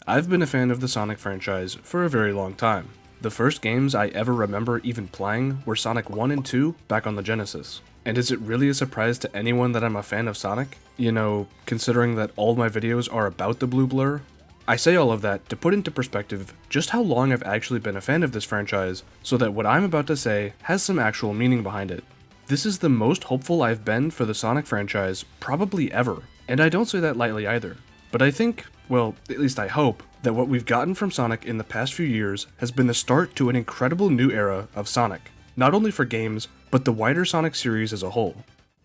I've been a fan of the Sonic franchise for a very long time. The first games I ever remember even playing were Sonic 1 and 2 back on the Genesis. And is it really a surprise to anyone that I'm a fan of Sonic? You know, considering that all my videos are about the blue blur? I say all of that to put into perspective just how long I've actually been a fan of this franchise, so that what I'm about to say has some actual meaning behind it. This is the most hopeful I've been for the Sonic franchise probably ever, and I don't say that lightly either. But I think, well, at least I hope, that what we've gotten from Sonic in the past few years has been the start to an incredible new era of Sonic, not only for games, but the wider Sonic series as a whole.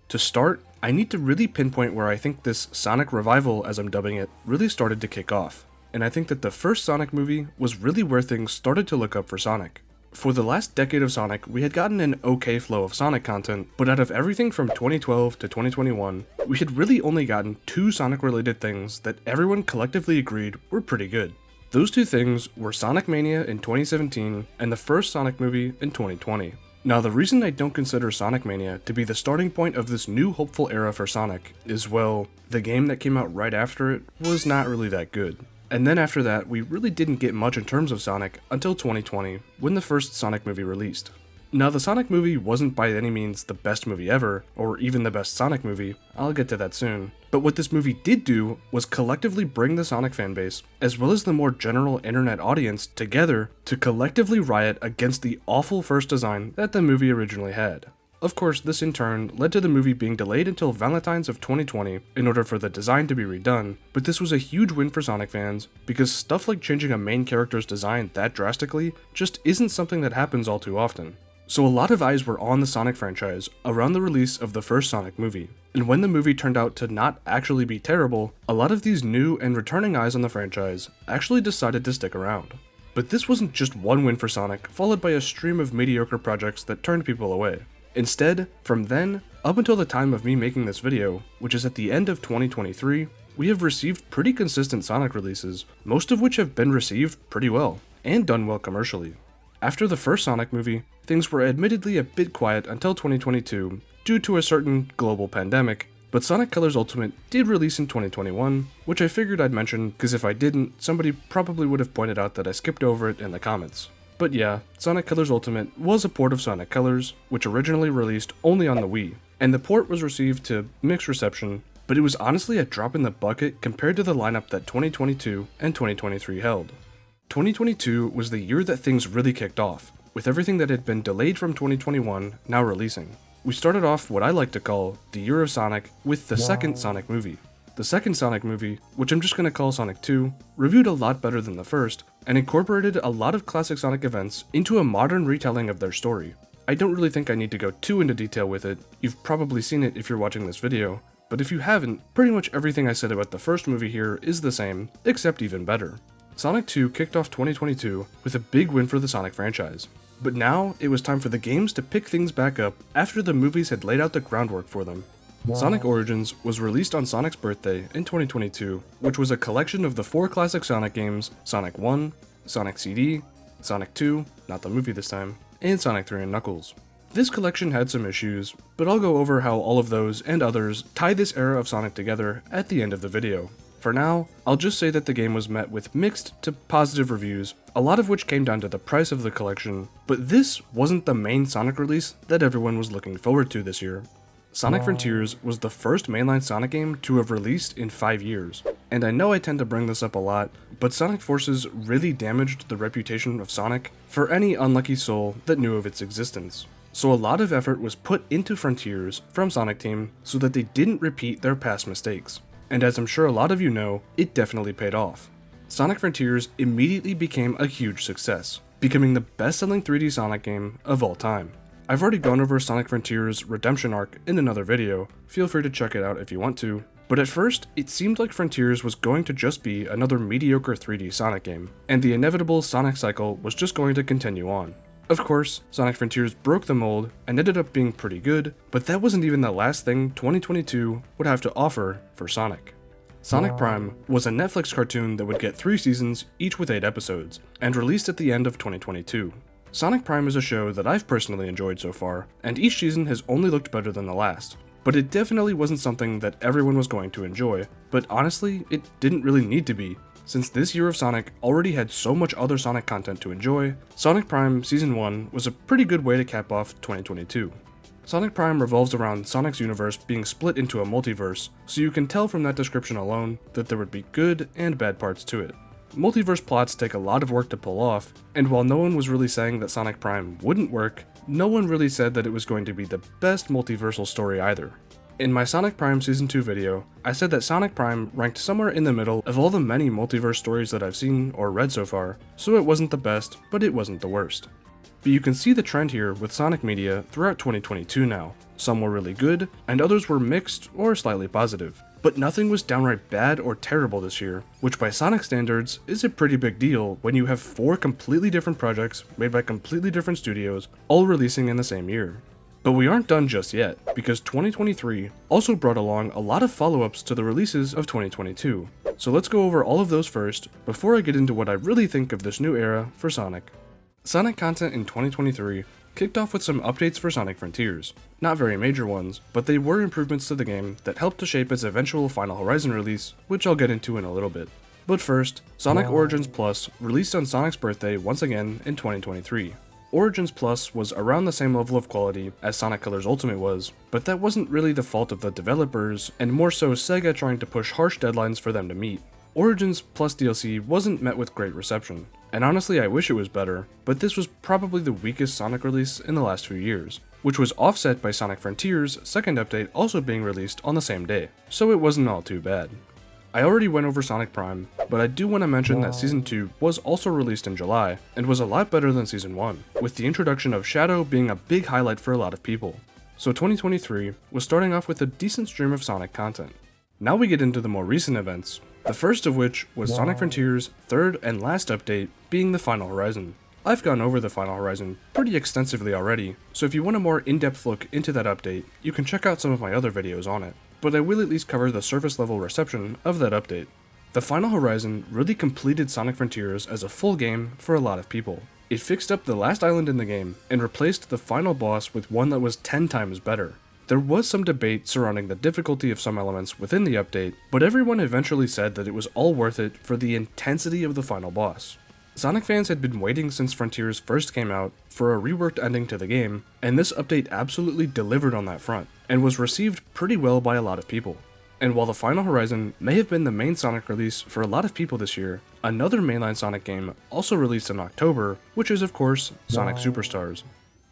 To start, I need to really pinpoint where I think this Sonic revival, as I'm dubbing it, really started to kick off. And I think that the first Sonic movie was really where things started to look up for Sonic. For the last decade of Sonic, we had gotten an okay flow of Sonic content, but out of everything from 2012 to 2021, we had really only gotten two Sonic-related things that everyone collectively agreed were pretty good. Those two things were Sonic Mania in 2017 and the first Sonic movie in 2020. Now, the reason I don't consider Sonic Mania to be the starting point of this new hopeful era for Sonic is, well, the game that came out right after it was not really that good. And then after that, we really didn't get much in terms of Sonic until 2020, when the first Sonic movie released. Now, the Sonic movie wasn't by any means the best movie ever, or even the best Sonic movie, I'll get to that soon. But what this movie did do was collectively bring the Sonic fanbase, as well as the more general internet audience, together to collectively riot against the awful first design that the movie originally had. Of course, this in turn led to the movie being delayed until Valentine's of 2020 in order for the design to be redone, but this was a huge win for Sonic fans because stuff like changing a main character's design that drastically just isn't something that happens all too often. So a lot of eyes were on the Sonic franchise around the release of the first Sonic movie, and when the movie turned out to not actually be terrible, a lot of these new and returning eyes on the franchise actually decided to stick around. But this wasn't just one win for Sonic, followed by a stream of mediocre projects that turned people away. Instead, from then, up until the time of me making this video, which is at the end of 2023, we have received pretty consistent Sonic releases, most of which have been received pretty well, and done well commercially. After the first Sonic movie, things were admittedly a bit quiet until 2022, due to a certain global pandemic, but Sonic Colors Ultimate did release in 2021, which I figured I'd mention because if I didn't, somebody probably would have pointed out that I skipped over it in the comments. But yeah, Sonic Colors Ultimate was a port of Sonic Colors, which originally released only on the Wii, and the port was received to mixed reception, but it was honestly a drop in the bucket compared to the lineup that 2022 and 2023 held. 2022 was the year that things really kicked off, with everything that had been delayed from 2021 now releasing. We started off what I like to call the year of Sonic with the second Sonic movie. The second Sonic movie, which I'm just going to call Sonic 2, reviewed a lot better than the first, and incorporated a lot of classic Sonic events into a modern retelling of their story. I don't really think I need to go too into detail with it, you've probably seen it if you're watching this video, but if you haven't, pretty much everything I said about the first movie here is the same, except even better. Sonic 2 kicked off 2022 with a big win for the Sonic franchise. But now, it was time for the games to pick things back up after the movies had laid out the groundwork for them. Sonic Origins was released on Sonic's birthday in 2022, which was a collection of the four classic Sonic games, Sonic 1, Sonic CD, Sonic 2, not the movie this time, and Sonic 3 and Knuckles. This collection had some issues, but I'll go over how all of those and others tie this era of Sonic together at the end of the video. For now, I'll just say that the game was met with mixed to positive reviews, a lot of which came down to the price of the collection, but this wasn't the main Sonic release that everyone was looking forward to this year. Sonic Frontiers was the first mainline Sonic game to have released in 5 years, and I know I tend to bring this up a lot, but Sonic Forces really damaged the reputation of Sonic for any unlucky soul that knew of its existence. So a lot of effort was put into Frontiers from Sonic Team so that they didn't repeat their past mistakes, and as I'm sure a lot of you know, it definitely paid off. Sonic Frontiers immediately became a huge success, becoming the best-selling 3D Sonic game of all time. I've already gone over Sonic Frontiers' redemption arc in another video, feel free to check it out if you want to, but at first, it seemed like Frontiers was going to just be another mediocre 3D Sonic game, and the inevitable Sonic cycle was just going to continue on. Of course, Sonic Frontiers broke the mold and ended up being pretty good, but that wasn't even the last thing 2022 would have to offer for Sonic. Sonic Prime was a Netflix cartoon that would get 3 seasons, each with 8 episodes, and released at the end of 2022. Sonic Prime is a show that I've personally enjoyed so far, and each season has only looked better than the last. But it definitely wasn't something that everyone was going to enjoy, but honestly, it didn't really need to be. Since this year of Sonic already had so much other Sonic content to enjoy, Sonic Prime Season 1 was a pretty good way to cap off 2022. Sonic Prime revolves around Sonic's universe being split into a multiverse, so you can tell from that description alone that there would be good and bad parts to it. Multiverse plots take a lot of work to pull off, and while no one was really saying that Sonic Prime wouldn't work, no one really said that it was going to be the best multiversal story either. In my Sonic Prime Season 2 video, I said that Sonic Prime ranked somewhere in the middle of all the many multiverse stories that I've seen or read so far, so it wasn't the best, but it wasn't the worst. But you can see the trend here with Sonic media throughout 2022 now. Some were really good, and others were mixed or slightly positive. But nothing was downright bad or terrible this year, which by Sonic standards is a pretty big deal when you have 4 completely different projects made by completely different studios, all releasing in the same year. But we aren't done just yet, because 2023 also brought along a lot of follow-ups to the releases of 2022. So let's go over all of those first, before I get into what I really think of this new era for Sonic. Sonic content in 2023 kicked off with some updates for Sonic Frontiers. Not very major ones, but they were improvements to the game that helped to shape its eventual Final Horizon release, which I'll get into in a little bit. But first, Sonic Origins Plus released on Sonic's birthday once again in 2023. Origins Plus was around the same level of quality as Sonic Colors Ultimate was, but that wasn't really the fault of the developers, and more so Sega trying to push harsh deadlines for them to meet. Origins Plus DLC wasn't met with great reception, and honestly I wish it was better, but this was probably the weakest Sonic release in the last few years, which was offset by Sonic Frontiers' second update also being released on the same day, so it wasn't all too bad. I already went over Sonic Prime, but I do want to mention that Season 2 was also released in July, and was a lot better than Season 1, with the introduction of Shadow being a big highlight for a lot of people. So 2023 was starting off with a decent stream of Sonic content. Now we get into the more recent events, the first of which was Sonic Frontiers' third and last update being the Final Horizon. I've gone over the Final Horizon pretty extensively already, so if you want a more in-depth look into that update, you can check out some of my other videos on it, but I will at least cover the surface level reception of that update. The Final Horizon really completed Sonic Frontiers as a full game for a lot of people. It fixed up the last island in the game, and replaced the final boss with one that was 10 times better. There was some debate surrounding the difficulty of some elements within the update, but everyone eventually said that it was all worth it for the intensity of the final boss. Sonic fans had been waiting since Frontiers first came out for a reworked ending to the game, and this update absolutely delivered on that front, and was received pretty well by a lot of people. And while the Final Horizon may have been the main Sonic release for a lot of people this year, another mainline Sonic game also released in October, which is of course Sonic Superstars.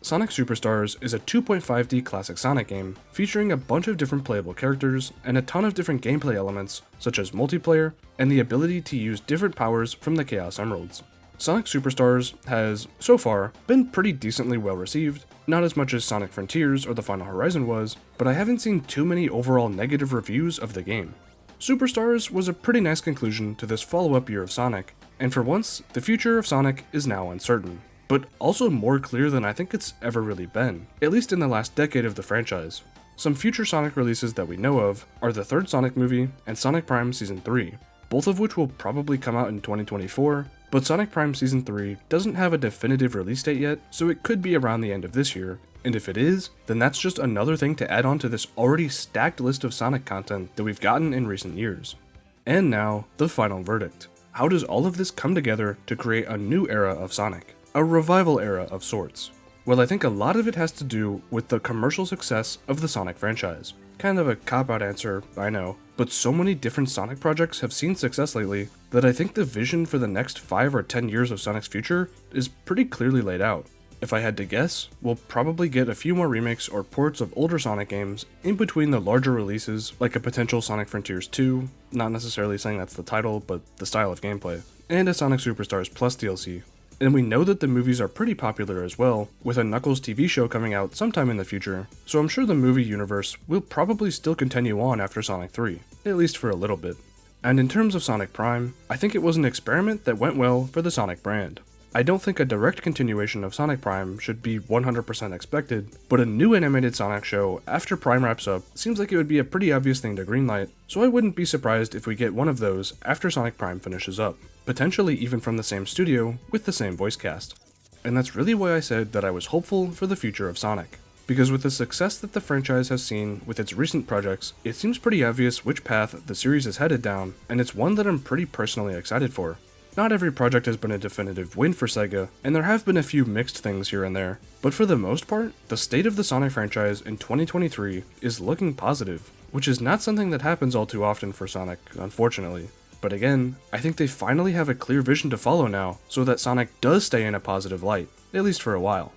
Sonic Superstars is a 2.5D classic Sonic game featuring a bunch of different playable characters and a ton of different gameplay elements such as multiplayer and the ability to use different powers from the Chaos Emeralds. Sonic Superstars has, so far, been pretty decently well received, not as much as Sonic Frontiers or the Final Horizon was, but I haven't seen too many overall negative reviews of the game. Superstars was a pretty nice conclusion to this follow-up year of Sonic, and for once, the future of Sonic is now uncertain, but also more clear than I think it's ever really been, at least in the last decade of the franchise. Some future Sonic releases that we know of are the third Sonic movie and Sonic Prime Season 3, both of which will probably come out in 2024, but Sonic Prime Season 3 doesn't have a definitive release date yet, so it could be around the end of this year, and if it is, then that's just another thing to add on to this already stacked list of Sonic content that we've gotten in recent years. And now, the final verdict. How does all of this come together to create a new era of Sonic? A revival era of sorts. Well, I think a lot of it has to do with the commercial success of the Sonic franchise. Kind of a cop-out answer, I know, but so many different Sonic projects have seen success lately that I think the vision for the next 5 or 10 years of Sonic's future is pretty clearly laid out. If I had to guess, we'll probably get a few more remakes or ports of older Sonic games in between the larger releases, like a potential Sonic Frontiers 2, not necessarily saying that's the title, but the style of gameplay, and a Sonic Superstars Plus DLC. And we know that the movies are pretty popular as well, with a Knuckles TV show coming out sometime in the future, so I'm sure the movie universe will probably still continue on after Sonic 3, at least for a little bit. And in terms of Sonic Prime, I think it was an experiment that went well for the Sonic brand. I don't think a direct continuation of Sonic Prime should be 100% expected, but a new animated Sonic show after Prime wraps up seems like it would be a pretty obvious thing to greenlight, so I wouldn't be surprised if we get one of those after Sonic Prime finishes up, potentially even from the same studio with the same voice cast. And that's really why I said that I was hopeful for the future of Sonic. because with the success that the franchise has seen with its recent projects, it seems pretty obvious which path the series is headed down, and it's one that I'm pretty personally excited for. Not every project has been a definitive win for Sega, and there have been a few mixed things here and there, but for the most part, the state of the Sonic franchise in 2023 is looking positive, which is not something that happens all too often for Sonic, unfortunately. But again, I think they finally have a clear vision to follow now, so that Sonic does stay in a positive light, at least for a while.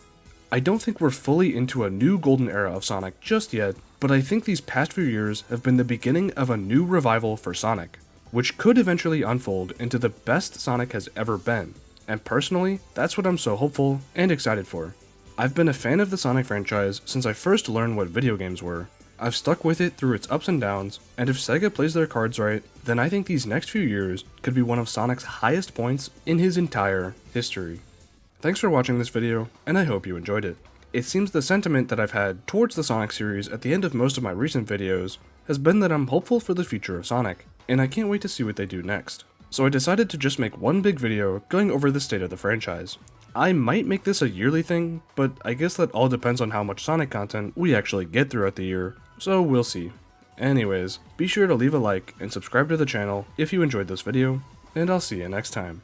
I don't think we're fully into a new golden era of Sonic just yet, but I think these past few years have been the beginning of a new revival for Sonic, which could eventually unfold into the best Sonic has ever been, and personally, that's what I'm so hopeful and excited for. I've been a fan of the Sonic franchise since I first learned what video games were. I've stuck with it through its ups and downs, and if Sega plays their cards right, then I think these next few years could be one of Sonic's highest points in his entire history. Thanks for watching this video, and I hope you enjoyed it. It seems the sentiment that I've had towards the Sonic series at the end of most of my recent videos has been that I'm hopeful for the future of Sonic, and I can't wait to see what they do next. So I decided to just make one big video going over the state of the franchise. I might make this a yearly thing, but I guess that all depends on how much Sonic content we actually get throughout the year, so we'll see. Anyways, be sure to leave a like and subscribe to the channel if you enjoyed this video, and I'll see you next time.